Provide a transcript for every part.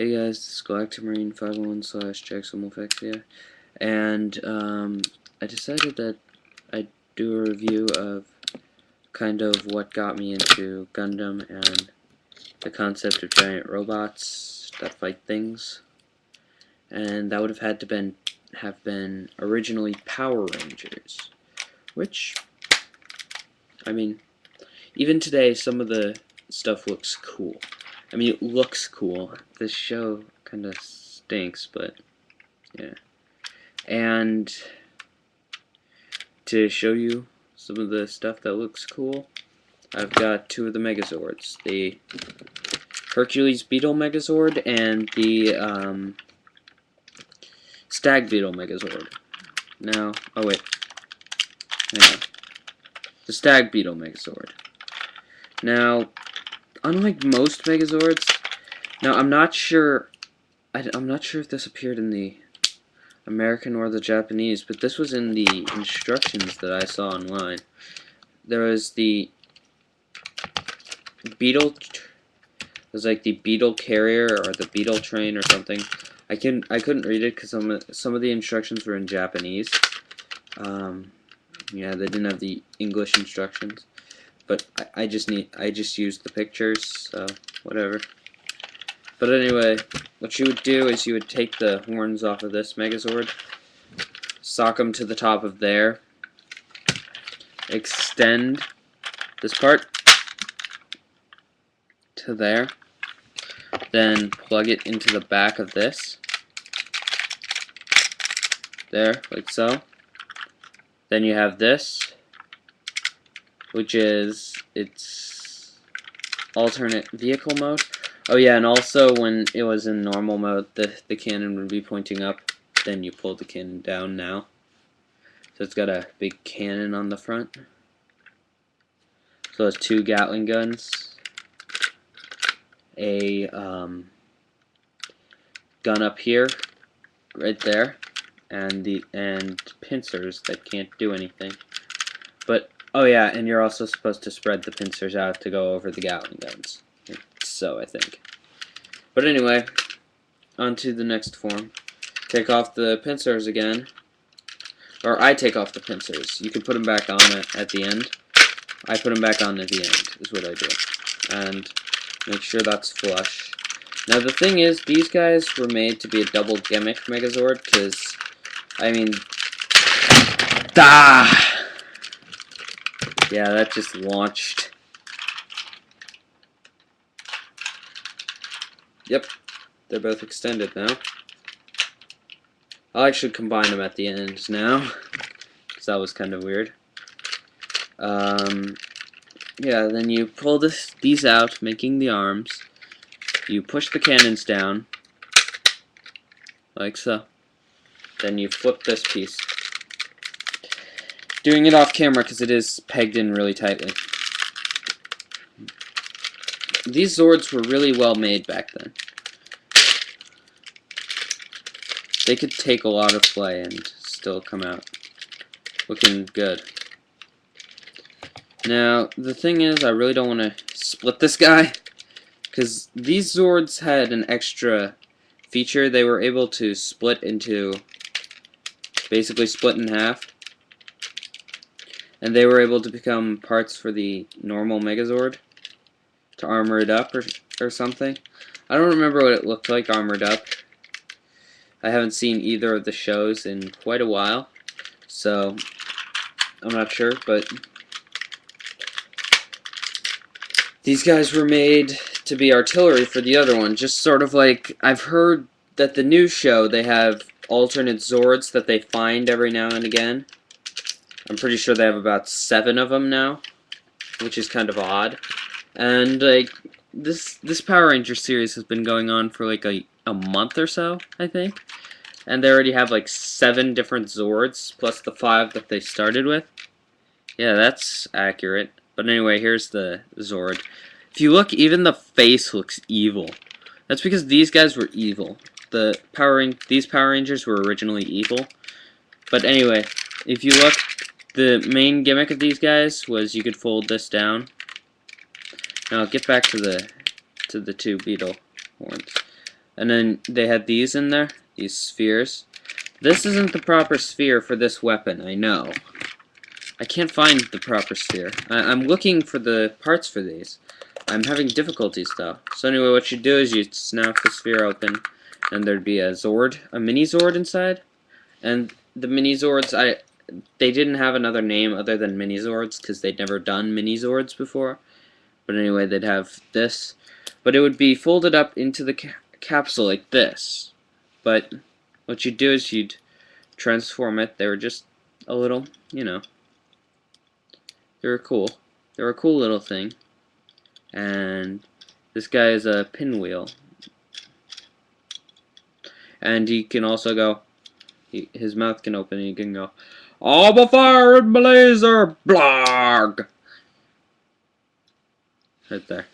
Hey guys, this is Galactamarine501/jexamwolfexia, and I decided that I'd do a review of kind of what got me into Gundam and the concept of giant robots that fight things, and that would have had to have been originally Power Rangers, which, I mean, even today some of the stuff looks cool. I mean, it looks cool. This show kind of stinks, but yeah. And to show you some of the stuff that looks cool, I've got two of the Megazords. The Hercules Beetle Megazord and the Stag Beetle Megazord. Now, oh wait. Hang on. The Stag Beetle Megazord. Now, unlike most Megazords, now I'm not sure if this appeared in the American or the Japanese, but this was in the instructions that I saw online. There was the Beetle, it was like the Beetle Carrier or the Beetle Train or something. I couldn't read it because some of the instructions were in Japanese. Yeah, they didn't have the English instructions. But I just used the pictures, so whatever. But anyway, what you would do is you would take the horns off of this Megazord, sock them to the top of there, extend this part to there, then plug it into the back of this, there, like so. Then you have this, which is its alternate vehicle mode. Oh yeah, and also when it was in normal mode, the cannon would be pointing up. Then you pull the cannon down now. So it's got a big cannon on the front. So it's two Gatling guns, a gun up here, right there, and pincers that can't do anything. But oh yeah, and you're also supposed to spread the pincers out to go over the Gatling guns. So I think. But anyway, on to the next form. Take off the pincers again. Or I take off the pincers. You can put them back on at the end. I put them back on at the end, is what I do. And make sure that's flush. Now the thing is, these guys were made to be a double gimmick Megazord, because, I mean... Yeah, that just launched. Yep, they're both extended now. I'll actually combine them at the end now, because that was kind of weird. Yeah, then you pull these out, making the arms. You push the cannons down, like so. Then you flip this piece. Doing it off camera because it is pegged in really tightly. These Zords were really well made back then. They could take a lot of play and still come out looking good. Now, the thing is, I really don't want to split this guy, because these Zords had an extra feature. They were able to basically split in half, and they were able to become parts for the normal Megazord to armor it up or something. I don't remember what it looked like armored up. I haven't seen either of the shows in quite a while, so I'm not sure, but these guys were made to be artillery for the other one, just sort of like, I've heard that the new show, they have alternate Zords that they find every now and again. I'm pretty sure they have about 7 of them now, which is kind of odd. And like this Power Ranger series has been going on for like a month or so, I think. And they already have like 7 different Zords, plus the 5 that they started with. Yeah, that's accurate. But anyway, here's the Zord. If you look, even the face looks evil. That's because these guys were evil. These Power Rangers were originally evil. But anyway, if you look, the main gimmick of these guys was you could fold this down. Now I'll get back to the 2 beetle horns. And then they had these in there, these spheres. This isn't the proper sphere for this weapon, I know. I can't find the proper sphere. I'm looking for the parts for these. I'm having difficulties though. So anyway, what you do is you snap the sphere open, and there'd be a Zord, a mini Zord inside. And the mini Zords, they didn't have another name other than mini Zords because they'd never done mini Zords before. But anyway, they'd have this, but it would be folded up into the capsule like this. But what you'd do is you'd transform it. They were just a little, you know, they were cool. They were a cool little thing. And this guy is a pinwheel. And he can also go, his mouth can open and he can go, "I'm a fire and blazer, blog!" Right there.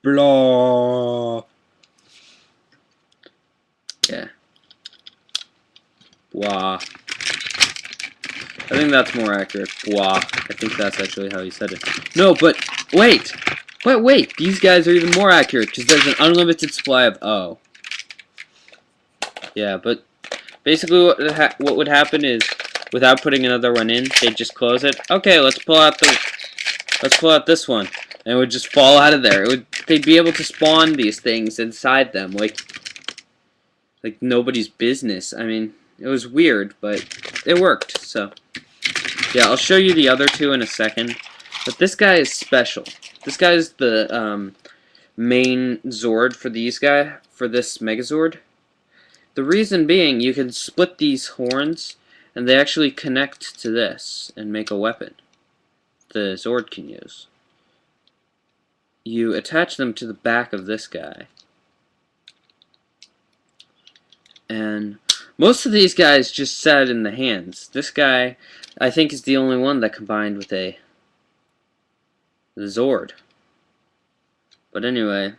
Blah. Yeah. Blah. I think that's more accurate. Blah. I think that's actually how he said it. No, but wait! Wait! These guys are even more accurate because there's an unlimited supply of O. Yeah, but basically what would happen is, without putting another one in, they'd just close it. Okay, let's pull out this one, and it would just fall out of there. They'd be able to spawn these things inside them, like nobody's business. I mean, it was weird, but it worked. So yeah, I'll show you the other two in a second. But this guy is special. This guy is the main Zord for this Megazord. The reason being, you can split these horns, and they actually connect to this and make a weapon the Zord can use. You attach them to the back of this guy. And most of these guys just sat in the hands. This guy, I think, is the only one that combined with the Zord. But anyway,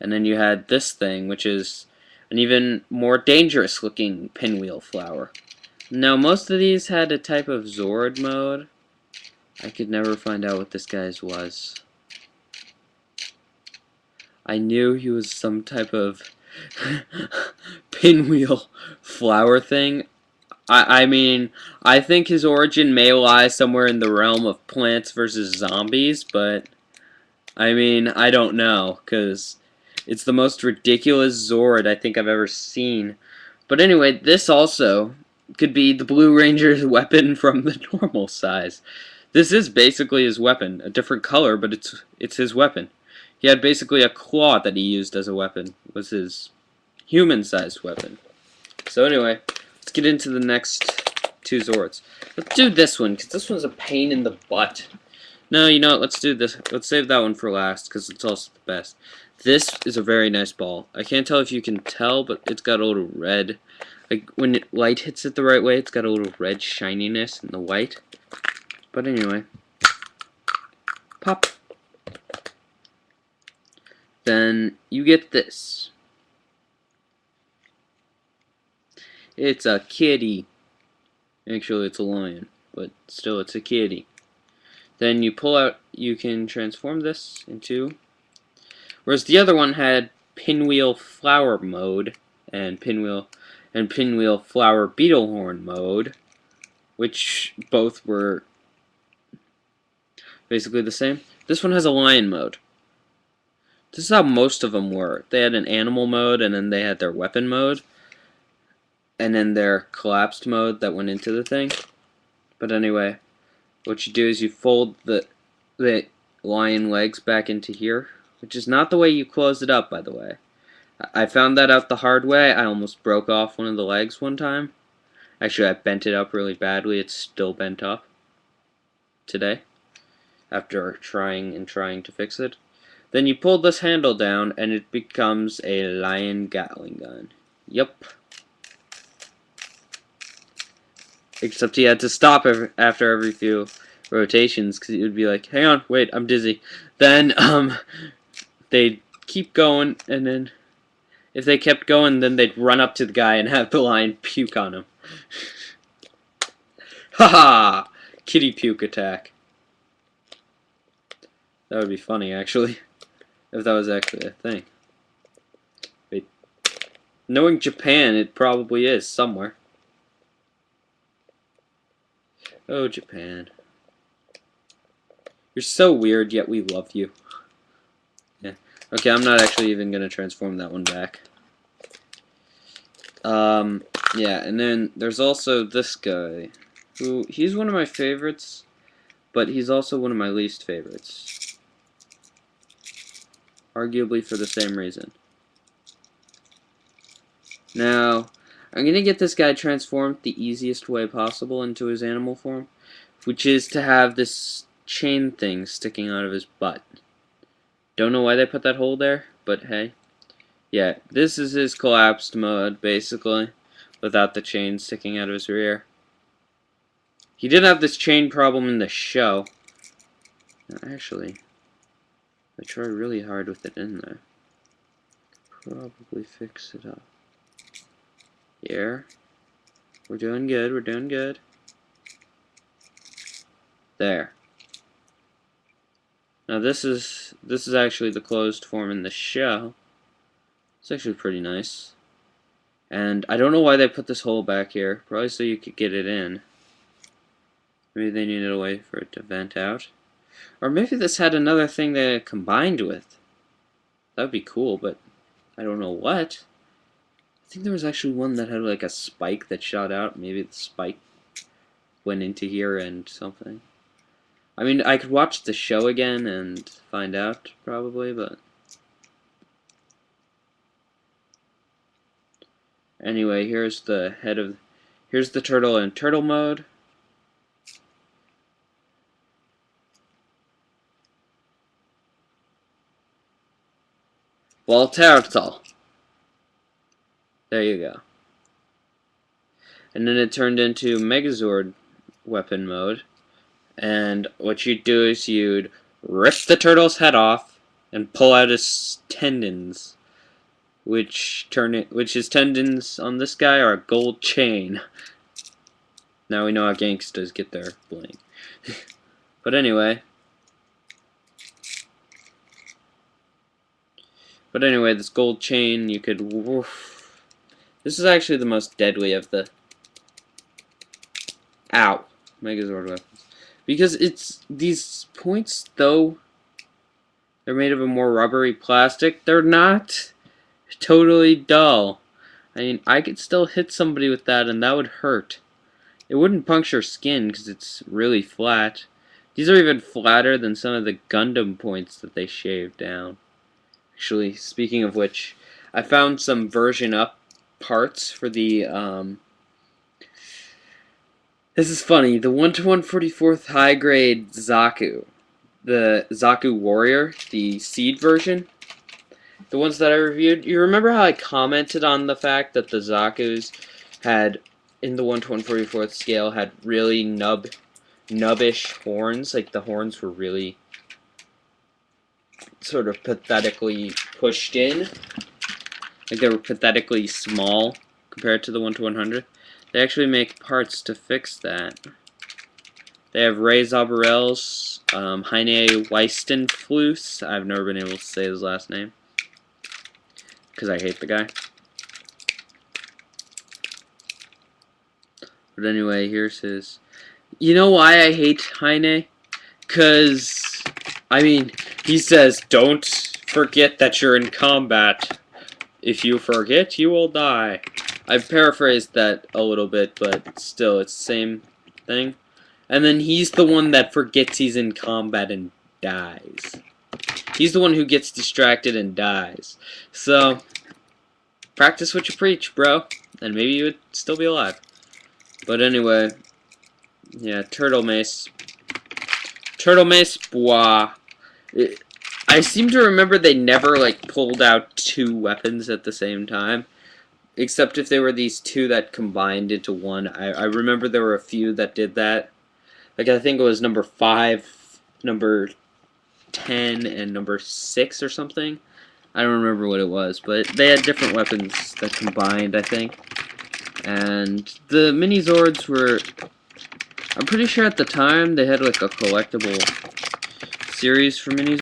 and then you had this thing, which is an even more dangerous looking pinwheel flower. Now, most of these had a type of Zord mode. I could never find out what this guy's was. I knew he was some type of pinwheel flower thing. I mean, I think his origin may lie somewhere in the realm of Plants vs. Zombies, but I mean, I don't know, because it's the most ridiculous Zord I think I've ever seen. But anyway, this also could be the Blue Ranger's weapon from the normal size. This is basically his weapon, a different color, but it's his weapon. He had basically a claw that he used as a weapon. It was his human-sized weapon. So anyway, let's get into the next two Zords. Let's do this one, because this one's a pain in the butt. No, you know what, let's do this. Let's save that one for last, because it's also the best. This is a very nice ball. I can't tell if you can tell, but it's got a little red. Like, when light hits it the right way, it's got a little red shininess in the white. But anyway. Pop. Then you get this. It's a kitty. Actually, it's a lion, but still, it's a kitty. Then you pull out, you can transform this into, whereas the other one had pinwheel flower mode and pinwheel flower beetle horn mode, which both were basically the same. This one has a lion mode. This is how most of them were. They had an animal mode, and then they had their weapon mode, and then their collapsed mode that went into the thing. But anyway, what you do is you fold the lion legs back into here, which is not the way you close it up, by the way. I found that out the hard way. I almost broke off one of the legs one time. Actually, I bent it up really badly. It's still bent up today, after trying to fix it. Then you pull this handle down, and it becomes a lion Gatling gun. Yup. Except he had to stop after every few rotations, because he would be like, hang on, wait, I'm dizzy. Then, they'd keep going, and then, if they kept going, then they'd run up to the guy and have the lion puke on him. Haha! Kitty puke attack. That would be funny, actually. If that was actually a thing. Wait. Knowing Japan, it probably is somewhere. Oh, Japan. You're so weird, yet we love you. Yeah. Okay, I'm not actually even gonna transform that one back. Yeah, and then there's also this guy, who, he's one of my favorites, but he's also one of my least favorites. Arguably for the same reason. Now, I'm gonna get this guy transformed the easiest way possible into his animal form, which is to have this chain thing sticking out of his butt. Don't know why they put that hole there, but hey. Yeah, this is his collapsed mode, basically, without the chain sticking out of his rear. He did have this chain problem in the show. Now, actually, I try really hard with it in there. Probably fix it up. Here. We're doing good, we're doing good. There. Now this is actually the closed form in the show. It's actually pretty nice. And I don't know why they put this hole back here. Probably so you could get it in. Maybe they needed a way for it to vent out. Or maybe this had another thing they combined with. That would be cool, but I don't know what. I think there was actually one that had like a spike that shot out. Maybe the spike went into here and something. I mean, I could watch the show again and find out, probably, but... Anyway, here's the head of... Here's the turtle in turtle mode. Well, turtle. There you go. And then it turned into Megazord weapon mode. And what you'd do is you'd rip the turtle's head off and pull out his tendons, which his tendons on this guy are a gold chain. Now we know how gangsters get their bling. But anyway, this gold chain you could. Woof. This is actually the most deadly of the. Ow, Megazord weapons. Because it's these points, though they're made of a more rubbery plastic, they're not totally dull. I mean, I could still hit somebody with that and that would hurt. It wouldn't puncture skin because it's really flat. These are even flatter than some of the Gundam points that they shaved down. Actually, speaking of which, I found some version up parts for the this is funny. The 1 to 144th high grade Zaku, the Zaku Warrior, the seed version, the ones that I reviewed. You remember how I commented on the fact that the Zakus had, in the 1 to 144th scale, had really nubbish horns. Like the horns were really sort of pathetically pushed in. Like they were pathetically small compared to the 1 to 100. They actually make parts to fix that. They have Ray Zabarel's, Heine Weistenfluss. I've never been able to say his last name because I hate the guy. But anyway, here's his. You know why I hate Heine? Because, I mean, he says, don't forget that you're in combat. If you forget, you will die. I've paraphrased that a little bit, but still, it's the same thing. And then he's the one that forgets he's in combat and dies. He's the one who gets distracted and dies. So, practice what you preach, bro. And maybe you would still be alive. But anyway, yeah, Turtle Mace. Turtle Mace, boah. I seem to remember they never, like, pulled out two weapons at the same time. Except if they were these two that combined into one. I remember there were a few that did that. Like, I think it was number 5, number 10, and number 6 or something. I don't remember what it was, but they had different weapons that combined, I think. And the mini Zords were... I'm pretty sure at the time they had, like, a collectible series for mini